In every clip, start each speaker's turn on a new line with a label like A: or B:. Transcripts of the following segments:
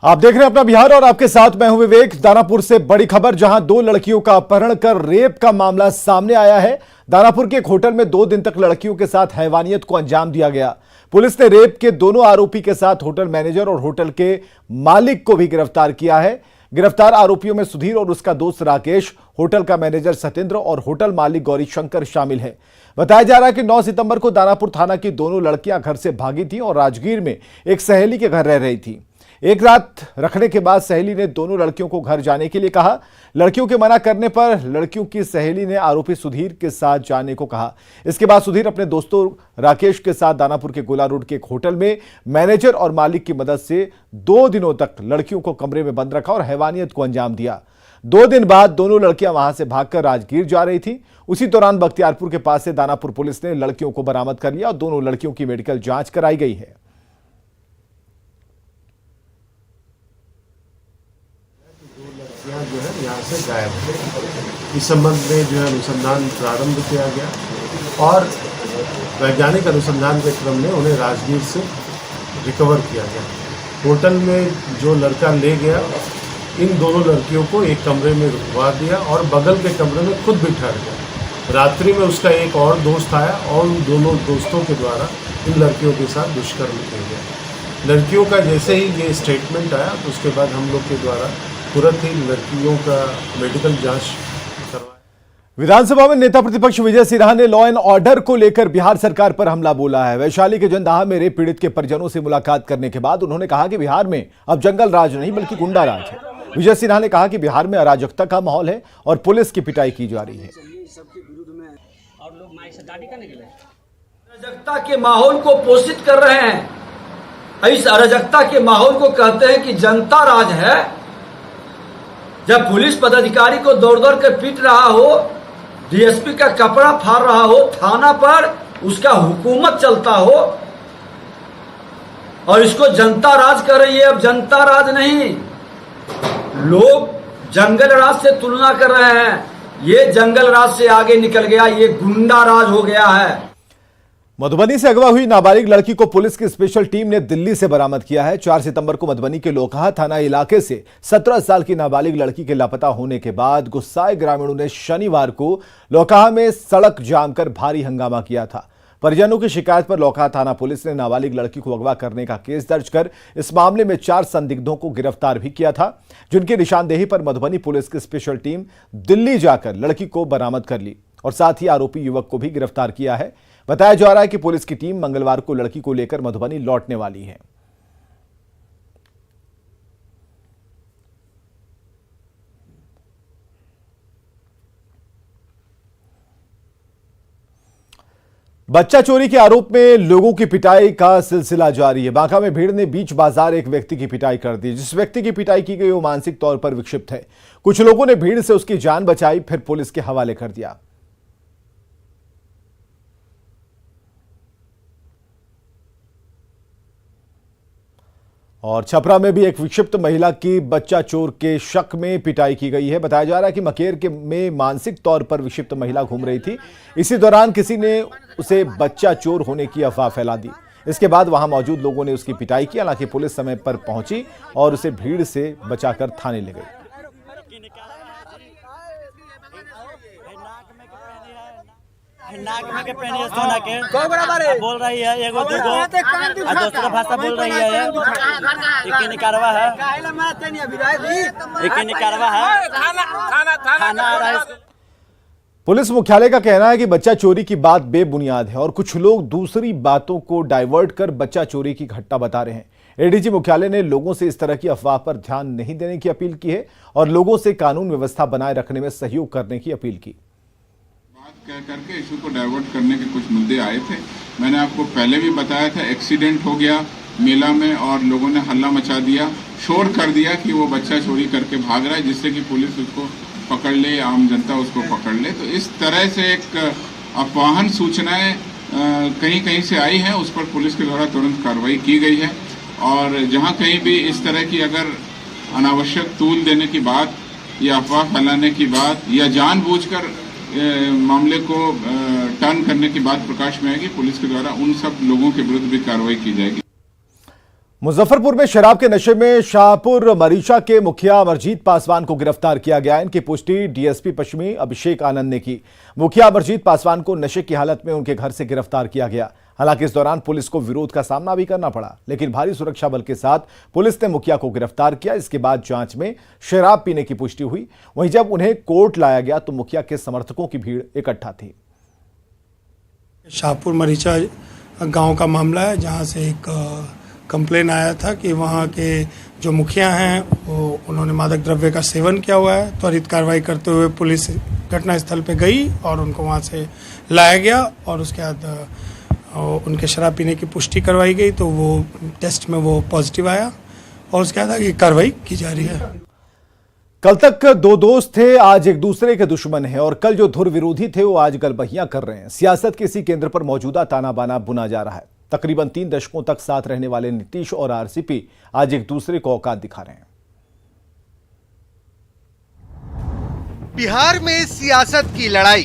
A: आप देख रहे हैं अपना बिहार और आपके साथ मैं हूं विवेक। दानापुर से बड़ी खबर, जहां दो लड़कियों का अपहरण कर रेप का मामला सामने आया है। दानापुर के एक होटल में 2 दिन तक लड़कियों के साथ हैवानियत को अंजाम दिया गया। पुलिस ने रेप के दोनों आरोपी के साथ होटल मैनेजर और होटल के मालिक को भी गिरफ्तार किया है। गिरफ्तार आरोपियों में सुधीर और उसका दोस्त राकेश, होटल का मैनेजर सत्येंद्र और होटल मालिक गौरी शंकर शामिल है। बताया जा रहा है कि 9 सितंबर को दानापुर थाना की दोनों लड़कियां घर से भागी थी और राजगीर में एक सहेली के घर रह रही थी। एक रात रखने के बाद सहेली ने दोनों लड़कियों को घर जाने के लिए कहा। लड़कियों के मना करने पर लड़कियों की सहेली ने आरोपी सुधीर के साथ जाने को कहा। इसके बाद सुधीर अपने दोस्तों राकेश के साथ दानापुर के गोला रोड के एक होटल में मैनेजर और मालिक की मदद से 2 दिनों तक लड़कियों को कमरे में बंद रखा और हैवानियत को अंजाम दिया। 2 दिन बाद दोनों लड़कियां वहां से भागकर राजगीर जा रही थी। उसी दौरान बख्तियारपुर के पास से दानापुर पुलिस ने लड़कियों को बरामद कर लिया और दोनों लड़कियों की मेडिकल जांच कराई गई है।
B: जो है यहाँ से गायब थे। इस संबंध में जो है अनुसंधान प्रारंभ किया गया और वैज्ञानिक अनुसंधान के क्रम में उन्हें राजगीर से रिकवर किया गया। होटल में जो लड़का ले गया, इन दोनों लड़कियों को एक कमरे में रुकवा दिया और बगल के कमरे में खुद भी ठहर गया। रात्रि में उसका एक और दोस्त आया और उन दोनों दोस्तों के द्वारा इन लड़कियों के साथ दुष्कर्म किया गया। लड़कियों का जैसे ही ये स्टेटमेंट आया तो उसके बाद हम लोग के द्वारा तुरंत ही लड़कियों का मेडिकल जांच करवाया।
A: विधानसभा में नेता प्रतिपक्ष विजय सिन्हा ने लॉ एंड ऑर्डर को लेकर बिहार सरकार पर हमला बोला है। वैशाली के जंदाहा में रेप पीड़ित के परिजनों से मुलाकात करने के बाद उन्होंने कहा कि बिहार में अब जंगल राज नहीं बल्कि गुंडा राज है। विजय सिन्हा ने कहा कि बिहार में अराजकता का माहौल है और पुलिस की पिटाई की जा रही है।
C: अराजकता के माहौल को पोषित कर रहे हैं। इस अराजकता के माहौल को कहते हैं कि जनता राज है। जब पुलिस पदाधिकारी को दौड़ दौड़ कर पीट रहा हो, डीएसपी का कपड़ा फाड़ रहा हो, थाना पर उसका हुकूमत चलता हो और इसको जनता राज कर रही है। अब जनता राज नहीं, लोग जंगल राज से तुलना कर रहे हैं। ये जंगल राज से आगे निकल गया, ये गुंडा राज हो गया है।
A: मधुबनी से अगवा हुई नाबालिग लड़की को पुलिस की स्पेशल टीम ने दिल्ली से बरामद किया है। 4 सितंबर को मधुबनी के लोकहा थाना इलाके से 17 साल की नाबालिग लड़की के लापता होने के बाद गुस्साए ग्रामीणों ने शनिवार को लोकहा में सड़क जाम कर भारी हंगामा किया था। परिजनों की शिकायत पर लोकहा थाना पुलिस ने नाबालिग लड़की को अगवा करने का केस दर्ज कर इस मामले में 4 संदिग्धों को गिरफ्तार भी किया था, जिनकी निशानदेही पर मधुबनी पुलिस की स्पेशल टीम दिल्ली जाकर लड़की को बरामद कर ली और साथ ही आरोपी युवक को भी गिरफ्तार किया है। बताया जा रहा है कि पुलिस की टीम मंगलवार को लड़की को लेकर मधुबनी लौटने वाली है। बच्चा चोरी के आरोप में लोगों की पिटाई का सिलसिला जारी है। बांका में भीड़ ने बीच बाजार एक व्यक्ति की पिटाई कर दी। जिस व्यक्ति की पिटाई की गई वो मानसिक तौर पर विक्षिप्त है। कुछ लोगों ने भीड़ से उसकी जान बचाई, फिर पुलिस के हवाले कर दिया। और छपरा में भी एक विक्षिप्त महिला की बच्चा चोर के शक में पिटाई की गई है। बताया जा रहा है कि मकेर में मानसिक तौर पर विक्षिप्त महिला घूम रही थी। इसी दौरान किसी ने उसे बच्चा चोर होने की अफवाह फैला दी। इसके बाद वहां मौजूद लोगों ने उसकी पिटाई की। हालांकि पुलिस समय पर पहुंची और उसे भीड़ से बचाकर थाने ले गई।
D: नाक में के पहनी है सोना के बोल रही है, एगो दूगो दूसरा भाषा बोल रही है। एक निकारवा है, एक निकारवा है, थाना आ रहा है।
A: पुलिस मुख्यालय का कहना है कि बच्चा चोरी की बात बेबुनियाद है और कुछ लोग दूसरी बातों को डाइवर्ट कर बच्चा चोरी की घटना बता रहे हैं। एडीजी मुख्यालय ने लोगों से इस तरह की अफवाह पर ध्यान नहीं देने की अपील की है और लोगों से कानून व्यवस्था बनाए रखने में सहयोग करने की अपील की।
E: कह करके इशू को डाइवर्ट करने के कुछ मुद्दे आए थे। मैंने आपको पहले भी बताया था, एक्सीडेंट हो गया मेला में और लोगों ने हल्ला मचा दिया, शोर कर दिया कि वो बच्चा चोरी करके भाग रहा है, जिससे कि पुलिस उसको पकड़ ले, आम जनता उसको पकड़ ले। तो इस तरह से एक अफवाहन सूचनाएं कहीं कहीं से आई हैं, उस पर पुलिस के द्वारा तुरंत कार्रवाई की गई है। और जहां कहीं भी इस तरह की अगर अनावश्यक तूल देने की बात या अफवाह फैलाने की बात या जानबूझकर मामले को टर्न करने की बात प्रकाश में आएगी, पुलिस के द्वारा उन सब लोगों के विरुद्ध भी कार्रवाई की जाएगी।
A: मुजफ्फरपुर में शराब के नशे में शाहपुर मरीचा के मुखिया अमरजीत पासवान को गिरफ्तार किया गया। इनकी पुष्टि डीएसपी पश्चिमी अभिषेक आनंद ने की। मुखिया अमरजीत पासवान को नशे की हालत में उनके घर से गिरफ्तार किया गया। हालांकि इस दौरान पुलिस को विरोध का सामना भी करना पड़ा, लेकिन भारी सुरक्षा बल के साथ पुलिस ने मुखिया को गिरफ्तार किया। इसके बाद जांच में शराब पीने की पुष्टि हुई। वहीं जब उन्हें कोर्ट लाया गया तो मुखिया के समर्थकों की भीड़ इकट्ठा थी।
F: शाहपुर मरीचा गांव का मामला है, जहां से एक कंप्लेन आया था कि वहां के जो मुखिया हैं वो उन्होंने मादक द्रव्य का सेवन किया हुआ है। त्वरित कार्रवाई करते हुए पुलिस घटनास्थल पे गई और उनको वहां से लाया गया और उसके बाद उनके शराब पीने की पुष्टि करवाई गई, तो वो टेस्ट में वो पॉजिटिव आया और उसके बाद आगे कार्रवाई की जा रही है।
A: कल तक दो दोस्त थे, आज एक दूसरे के दुश्मन हैं और कल जो धुर विरोधी थे वो आज गलबहियां कर रहे हैं। सियासत के इसी केंद्र पर मौजूदा ताना बाना बुना जा रहा है। तकरीबन 3 दशकों तक साथ रहने वाले नीतीश और आरसीपी आज एक दूसरे को औकात दिखा रहे हैं।
G: बिहार में सियासत की लड़ाई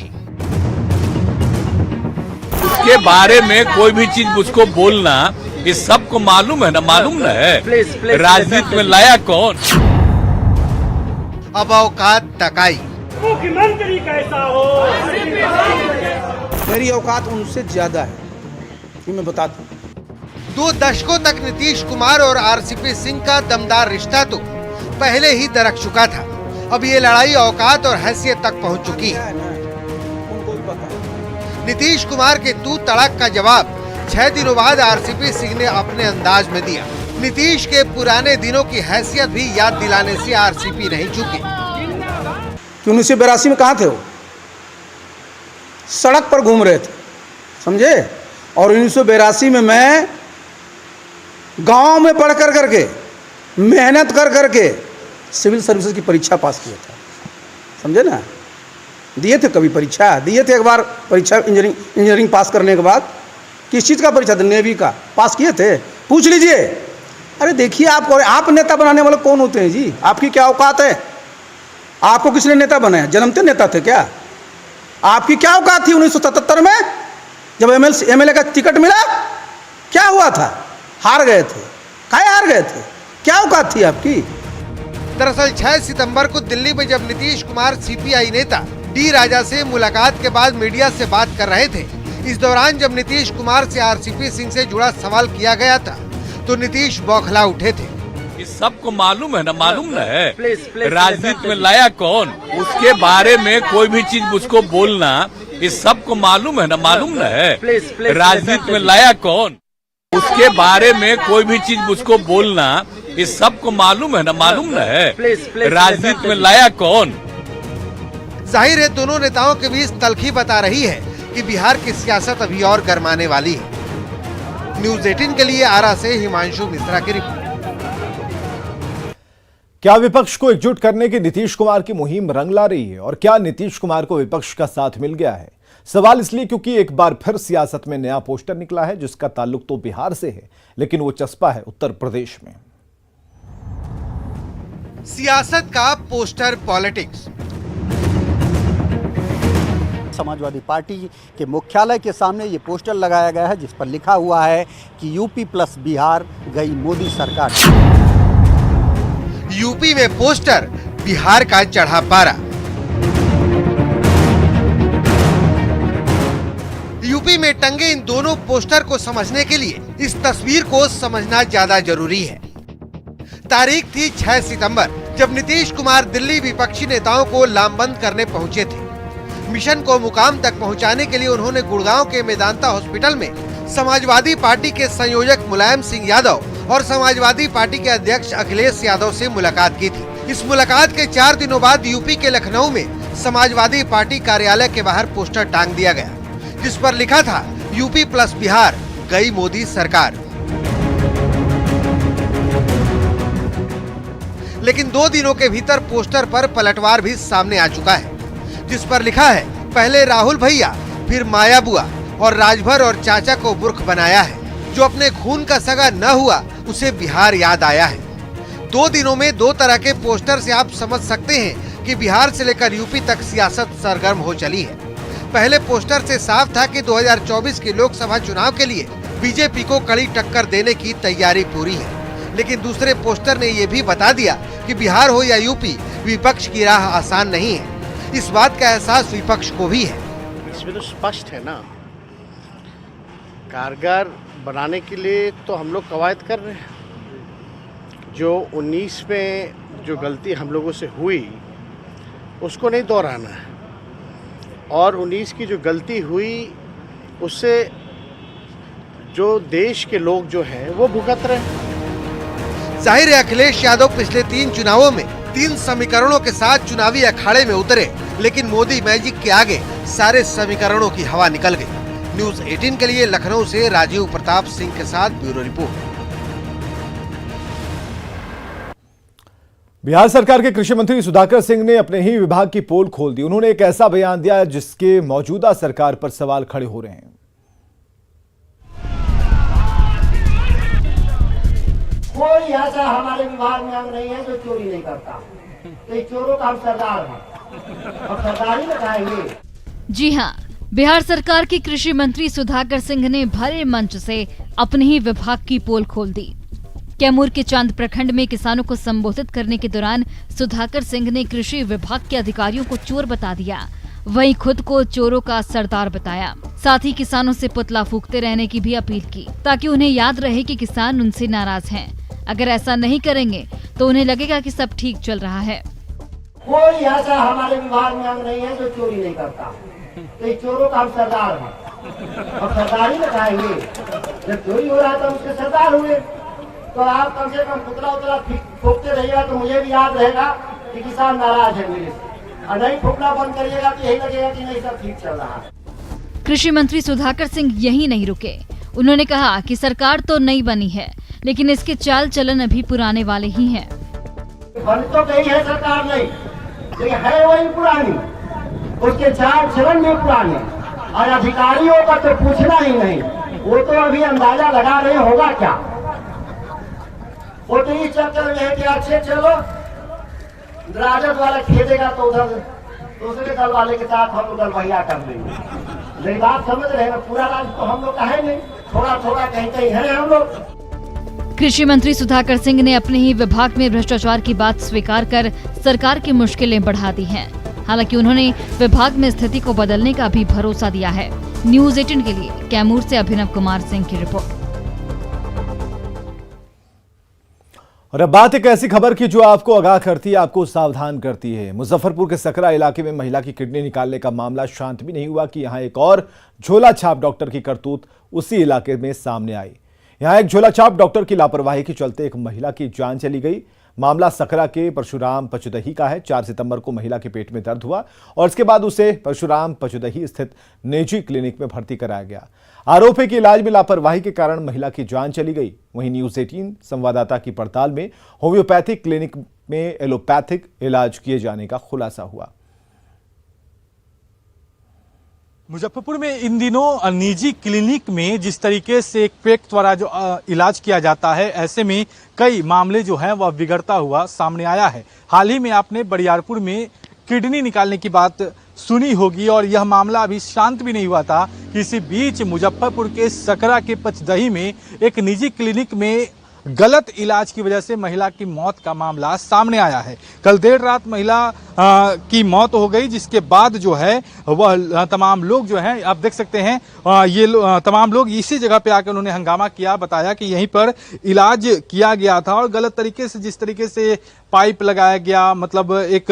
H: के बारे में कोई भी चीज मुझको बोलना, इस सबको मालूम है ना, मालूम न है। राजनीति में लाया कौन?
G: अब औकात तकाई।
I: मुख्यमंत्री कैसा हो?
J: मेरी औकात उनसे ज्यादा है, ये मैं बताता हूँ।
G: 2 दशकों तक नीतीश कुमार और आरसीपी सिंह का दमदार रिश्ता तो पहले ही दरक चुका था। अब ये लड़ाई औकात और हैसियत तक पहुंच चुकी है। नीतीश कुमार के तू तड़क का जवाब 6 दिनों बाद आरसीपी सिंह ने अपने अंदाज में दिया। नीतीश के पुराने दिनों की हैसियत भी याद दिलाने से आरसीपी नहीं चुके।
J: 1982 में कहाँ थे वो? सड़क पर घूम रहे थे, समझे? और 1982 में मैं गांव में पढ़ कर करके मेहनत कर करके सिविल सर्विसेज की परीक्षा पास किया था, समझे ना? दिए थे कभी परीक्षा? दिए थे एक बार परीक्षा इंजीनियरिंग पास करने के बाद। किस चीज़ का परीक्षा था? नेवी का। पास किए थे? पूछ लीजिए। अरे देखिए, आप नेता बनाने वाले कौन होते हैं जी? आपकी क्या औकात है? आपको किसने नेता बनाया? जन्मते नेता थे क्या? आपकी क्या औकात थी 1977 में जब एमएलए का टिकट मिला? क्या हुआ था? हार गए थे। काहे हार गए थे? क्या औकात थी आपकी?
G: दरअसल 6 सितंबर को दिल्ली में जब नीतीश कुमार सीपीआई नेता डी राजा से मुलाकात के बाद मीडिया से बात कर रहे थे, इस दौरान जब नीतीश कुमार से आरसीपी सिंह से जुड़ा सवाल किया गया था तो नीतीश बौखला उठे थे।
H: इस सबको मालूम है ना, मालूम न है। राजनीति में लाया कौन? उसके बारे में कोई भी चीज मुझको बोलना, इस सबको मालूम है ना, मालूम न है। राजनीति में लाया कौन? उसके बारे में कोई भी चीज मुझको बोलना, इस सबको मालूम है ना, मालूम न है। राजनीति में लाया कौन?
G: जाहिर है दोनों नेताओं के बीच तल्खी बता रही है कि बिहार की सियासत अभी और गरमाने वाली है। न्यूज़ 18 के लिए आरा से हिमांशु मिश्रा की रिपोर्ट।
A: क्या विपक्ष को एकजुट करने की नीतीश कुमार की मुहिम रंग ला रही है और क्या नीतीश कुमार को विपक्ष का साथ मिल गया है? सवाल इसलिए क्योंकि एक बार फिर सियासत में नया पोस्टर निकला है जिसका ताल्लुक तो बिहार से है, लेकिन वो चस्पा है उत्तर प्रदेश में।
G: सियासत का पोस्टर पॉलिटिक्स।
K: समाजवादी पार्टी के मुख्यालय के सामने ये पोस्टर लगाया गया है जिस पर लिखा हुआ है कि यूपी प्लस बिहार गई मोदी सरकार।
G: यूपी में पोस्टर, बिहार का चढ़ा पारा। यूपी में टंगे इन दोनों पोस्टर को समझने के लिए इस तस्वीर को समझना ज्यादा जरूरी है। तारीख थी 6 सितंबर जब नीतीश कुमार दिल्ली विपक्षी नेताओं को लामबंद करने पहुंचे थे। मिशन को मुकाम तक पहुंचाने के लिए उन्होंने गुड़गांव के मेदांता हॉस्पिटल में समाजवादी पार्टी के संयोजक मुलायम सिंह यादव और समाजवादी पार्टी के अध्यक्ष अखिलेश यादव से मुलाकात की थी। इस मुलाकात के 4 दिनों बाद यूपी के लखनऊ में समाजवादी पार्टी कार्यालय के बाहर पोस्टर टांग दिया गया जिस पर लिखा था यूपी प्लस बिहार गई मोदी सरकार। लेकिन 2 दिनों के भीतर पोस्टर पर पलटवार भी सामने आ चुका है जिस पर लिखा है पहले राहुल भैया फिर माया बुआ और राजभर और चाचा को मूर्ख बनाया है। जो अपने खून का सगा न हुआ उसे बिहार याद आया है। 2 दिनों में 2 तरह के पोस्टर से आप समझ सकते हैं कि बिहार से लेकर यूपी तक सियासत सरगर्म हो चली है। पहले पोस्टर से साफ था कि 2024 के लोकसभा चुनाव के लिए बीजेपी को कड़ी टक्कर देने की तैयारी पूरी है। लेकिन दूसरे पोस्टर ने ये भी बता दिया कि बिहार हो या यूपी, विपक्ष की राह आसान नहीं है। इस बात का एहसास विपक्ष को भी है।
L: इसमें तो स्पष्ट है ना, कारगर बनाने के लिए तो हम लोग कवायद कर रहे हैं। जो 19 में जो गलती हम लोगों से हुई उसको नहीं दोहराना है, और 19 की जो गलती हुई उससे जो देश के लोग जो हैं वो भुगत रहे हैं।
G: जाहिर है अखिलेश यादव पिछले 3 चुनावों में 3 समीकरणों के साथ चुनावी अखाड़े में उतरे, लेकिन मोदी मैजिक के आगे सारे समीकरणों की हवा निकल गई। न्यूज़ 18 के लिए लखनऊ से राजीव प्रताप सिंह के साथ ब्यूरो रिपोर्ट।
A: बिहार सरकार के कृषि मंत्री सुधाकर सिंह ने अपने ही विभाग की पोल खोल दी। उन्होंने एक ऐसा बयान दिया जिसके मौजूदा सरकार पर सवाल खड़े हो रहे हैं।
M: कोई ऐसा हमारे विभाग में अंग नहीं है जो चोरी नहीं करता, तो चोरों का हम सरदार हैं और सरदारी में खाएंगे।
N: जी हाँ, बिहार सरकार के कृषि मंत्री सुधाकर सिंह ने भरे मंच से अपने ही विभाग की पोल खोल दी। कैमूर के चांद प्रखंड में किसानों को संबोधित करने के दौरान सुधाकर सिंह ने कृषि विभाग के अधिकारियों को चोर बता दिया, वहीं खुद को चोरों का सरदार बताया। साथ ही किसानों से पुतला फूंकते रहने की भी अपील की, ताकि उन्हें याद रहे कि किसान उनसे नाराज हैं। अगर ऐसा नहीं करेंगे तो उन्हें लगेगा कि सब ठीक चल रहा है।
M: कोई ऐसा हमारे विभाग में अंग नहीं है जो चोरी नहीं करता, तो चोरों का हम सरदार हैं और सरदारी में खाएंगे। जब चोरी हो रहा था उसके सरदार हुए, तो आप कम से कम पुतला उतला फूकते रहिएगा तो मुझे भी याद रहेगा कि किसान नाराज है मेरे से, और नहीं फूकना बंद करिएगा तो यही लगेगा कि नहीं सब ठीक चल रहा है।
N: कृषि मंत्री सुधाकर सिंह यही नहीं रुके। उन्होंने कहा कि सरकार तो नई बनी है, लेकिन इसके चाल चलन अभी पुराने वाले ही हैं।
M: बन तो गई है सरकार नहीं, लेकिन है वही पुरानी, उसके चाल चलन भी पुराने, और अधिकारियों का तो पूछना ही नहीं। वो तो अभी अंदाजा लगा रहे होगा क्या, वो तो इस चक्कर में है कि अच्छे चलो राजद वाला खेदेगा तो उधर दूसरे दल वाले के साथ हम उधर बढ़िया कर देंगे। मेरी बात समझ रहे हैं, पूरा राज तो हम लोग का है नहीं, थोड़ा थोड़ा कहीं कहीं है हम लोग।
N: कृषि मंत्री सुधाकर सिंह ने अपने ही विभाग में भ्रष्टाचार की बात स्वीकार कर सरकार की मुश्किलें बढ़ा दी हैं। हालांकि उन्होंने विभाग में स्थिति को बदलने का भी भरोसा दिया है। न्यूज़ 18 के लिए कैमूर से अभिनव कुमार सिंह की रिपोर्ट।
A: और अब बात एक ऐसी खबर की जो आपको आगाह करती है, आपको सावधान करती है। मुजफ्फरपुर के सकरा इलाके में महिला की किडनी निकालने का मामला शांत भी नहीं हुआ कि यहां एक और झोला छाप डॉक्टर की करतूत उसी इलाके में सामने आई। यहां एक झोला छाप डॉक्टर की लापरवाही के चलते एक महिला की जान चली गई। मामला सकरा के परशुराम पचुदही का है। 4 सितंबर को महिला के पेट में दर्द हुआ और इसके बाद उसे परशुराम पचुदही स्थित निजी क्लिनिक में भर्ती कराया गया। आरोप है कि इलाज में लापरवाही के कारण महिला की जान चली गई। वहीं न्यूज़ 18 संवाददाता की पड़ताल में होम्योपैथिक क्लिनिक में एलोपैथिक इलाज किए जाने का खुलासा हुआ।
O: मुजफ्फरपुर में इन दिनों निजी क्लिनिक में जिस तरीके से एक पेट द्वारा जो इलाज किया जाता है, ऐसे में कई मामले जो हैं वह बिगड़ता हुआ सामने आया है। हाल ही में आपने बरियारपुर में किडनी निकालने की बात सुनी होगी और यह मामला अभी शांत भी नहीं हुआ था। इसी बीच मुजफ्फरपुर के सकरा के पचदही में एक निजी क्लिनिक में गलत इलाज की वजह से महिला की मौत का मामला सामने आया है। कल देर रात महिला की मौत हो गई, जिसके बाद जो है वह तमाम लोग जो हैं आप देख सकते हैं ये तमाम लोग इसी जगह पे आकर उन्होंने हंगामा किया, बताया कि यहीं पर इलाज किया गया था और गलत तरीके से जिस तरीके से पाइप लगाया गया, मतलब एक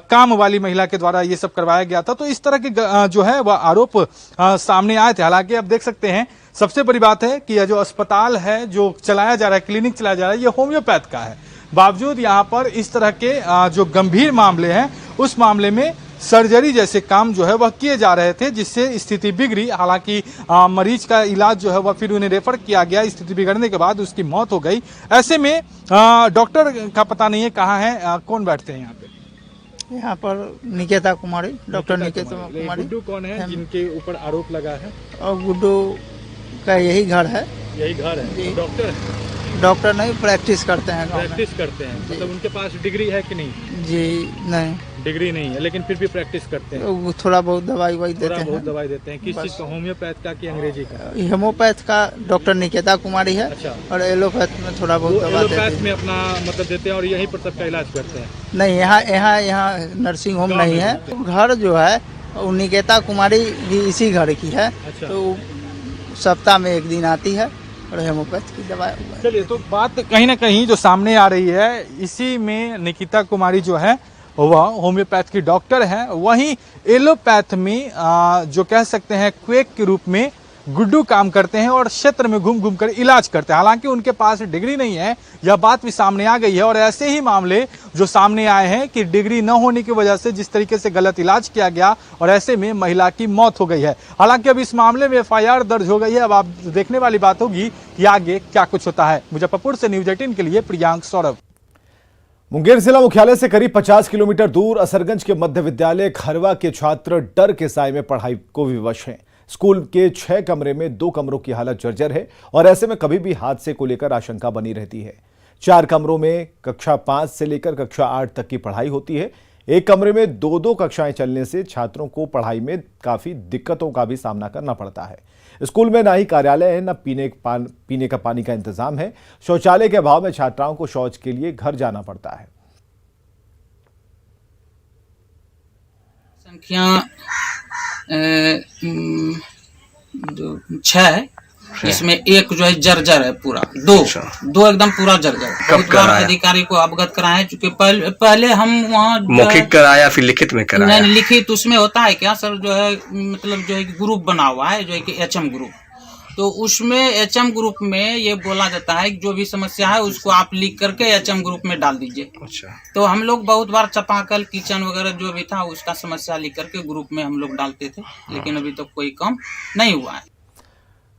O: काम वाली महिला के द्वारा ये सब करवाया गया था। तो इस तरह के जो है वह आरोप सामने आए थे। हालांकि आप देख सकते हैं सबसे बड़ी बात है कि यह जो अस्पताल है जो चलाया जा रहा है, क्लिनिक चलाया जा रहा है, ये होम्योपैथ का है। बावजूद यहाँ पर इस तरह के जो गंभीर मामले हैं उस मामले में सर्जरी जैसे काम जो है वह किए जा रहे थे, जिससे स्थिति बिगड़ी। हालांकि मरीज का इलाज जो है वह फिर उन्हें रेफर किया गया। स्थिति बिगड़ने के बाद उसकी मौत हो गई। ऐसे में डॉक्टर का पता नहीं है कहाँ है, कौन बैठते हैं यहाँ पे?
P: यहाँ पर निकेता कुमारी, डॉक्टर निकेता कुमारी।
O: गुड्डू कौन है जिनके ऊपर आरोप लगा है?
P: और गुड्डू का यही घर है।
O: यही घर है। डॉक्टर?
P: डॉक्टर नहीं, प्रैक्टिस करते हैं।
O: प्रैक्टिस करते हैं, मतलब उनके पास डिग्री है कि नहीं?
P: जी नहीं।
O: डिग्री नहीं है लेकिन फिर भी प्रैक्टिस करते हैं।
P: वो थोड़ा बहुत दवाई ववाई देते हैं।
O: बहुत दवाई देते हैं। किस चीज का, होम्योपैथ का कि अंग्रेजी का?
P: हेमोपैथ का डॉक्टर निकेता कुमारी है।
O: अच्छा।
P: और एलोपैथ में थोड़ा बहुत दवा देते
O: एलोपैथ
P: हैं।
O: में अपना मतलब देते हैं और यहीं पर सबका इलाज करते हैं?
P: नहीं, यहाँ नर्सिंग होम नहीं है। घर जो है वो निकेता कुमारी भी इसी घर की है।
O: अच्छा।
P: तो सप्ताह में एक दिन आती है और हेमोपैथ की दवा।
O: चलिए, तो बात कहीं ना कहीं जो सामने आ रही है, इसी में निकिता कुमारी जो है वह होम्योपैथ की डॉक्टर है, वहीं एलोपैथ में जो कह सकते हैं क्वेक के रूप में गुड्डू काम करते हैं और क्षेत्र में घूम घूम कर इलाज करते हैं। हालांकि उनके पास डिग्री नहीं है, यह बात भी सामने आ गई है। और ऐसे ही मामले जो सामने आए हैं कि डिग्री न होने की वजह से जिस तरीके से गलत इलाज किया गया और ऐसे में महिला की मौत हो गई है। हालांकि अब इस मामले में FIR दर्ज हो गई है। अब आप देखने वाली बात होगी कि आगे क्या कुछ होता है। मुजफ्फरपुर से न्यूज 18 के लिए प्रियांक सौरभ।
A: मुंगेर जिला मुख्यालय से करीब 50 किलोमीटर दूर असरगंज के मध्य विद्यालय खरवा के छात्र डर के साए में पढ़ाई को विवश हैं। स्कूल के 6 कमरे में 2 कमरों की हालत जर्जर है और ऐसे में कभी भी हादसे को लेकर आशंका बनी रहती है। 4 कमरों में कक्षा 5 से लेकर कक्षा 8 तक की पढ़ाई होती है। एक कमरे में 2-2 कक्षाएं चलने से छात्रों को पढ़ाई में काफी दिक्कतों का भी सामना करना पड़ता है। स्कूल में ना ही कार्यालय है, न पीने का पानी का इंतजाम है। शौचालय के अभाव में छात्राओं को शौच के लिए घर जाना पड़ता है।
Q: संख्या 6 है, इसमें एक जो है जर्जर है पूरा, दो एकदम पूरा जर्जर। बहुत बार अधिकारी को अवगत कराए, चूंकि पहले हम वहाँ
R: मौखिक कराया फिर लिखित में कराया।
Q: नहीं, लिखित उसमें होता है क्या सर, जो है मतलब जो है ग्रुप बना हुआ है जो है कि HM ग्रुप, तो उसमें HM ग्रुप में ये बोला जाता है कि जो भी समस्या है उसको आप लिख करके HM ग्रुप में डाल दीजिए।
R: अच्छा।
Q: तो हम लोग बहुत बार चापाकल किचन वगैरह जो भी था उसका समस्या लिख करके ग्रुप में हम लोग डालते थे, लेकिन अभी तक कोई काम नहीं हुआ है।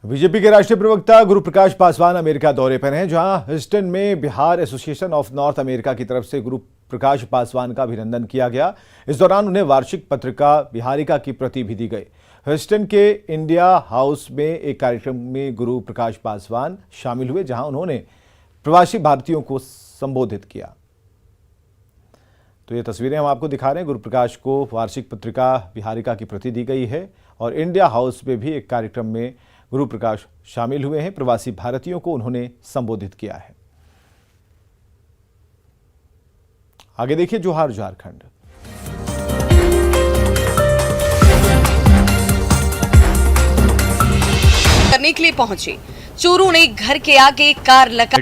A: बीजेपी के राष्ट्रीय प्रवक्ता गुरु प्रकाश पासवान अमेरिका दौरे पर हैं, जहां ह्यूस्टन में Bihar association of north America की तरफ से गुरु प्रकाश पासवान का अभिनंदन किया गया। इस दौरान उन्हें वार्षिक पत्रिका बिहारिका की प्रति भी दी गई। ह्यूस्टन के इंडिया हाउस में एक कार्यक्रम में गुरु प्रकाश पासवान शामिल हुए, जहां उन्होंने प्रवासी भारतीयों को संबोधित किया। तो ये तस्वीरें हम आपको दिखा रहे हैं। गुरु प्रकाश को वार्षिक पत्रिका बिहारिका की प्रति दी गई है और इंडिया हाउस में भी एक कार्यक्रम में गुरु प्रकाश शामिल हुए हैं। प्रवासी भारतीयों को उन्होंने संबोधित किया है। आगे देखिए जोहार झारखंड।
S: करने के लिए पहुंचे चोरों ने घर के आगे कार लगा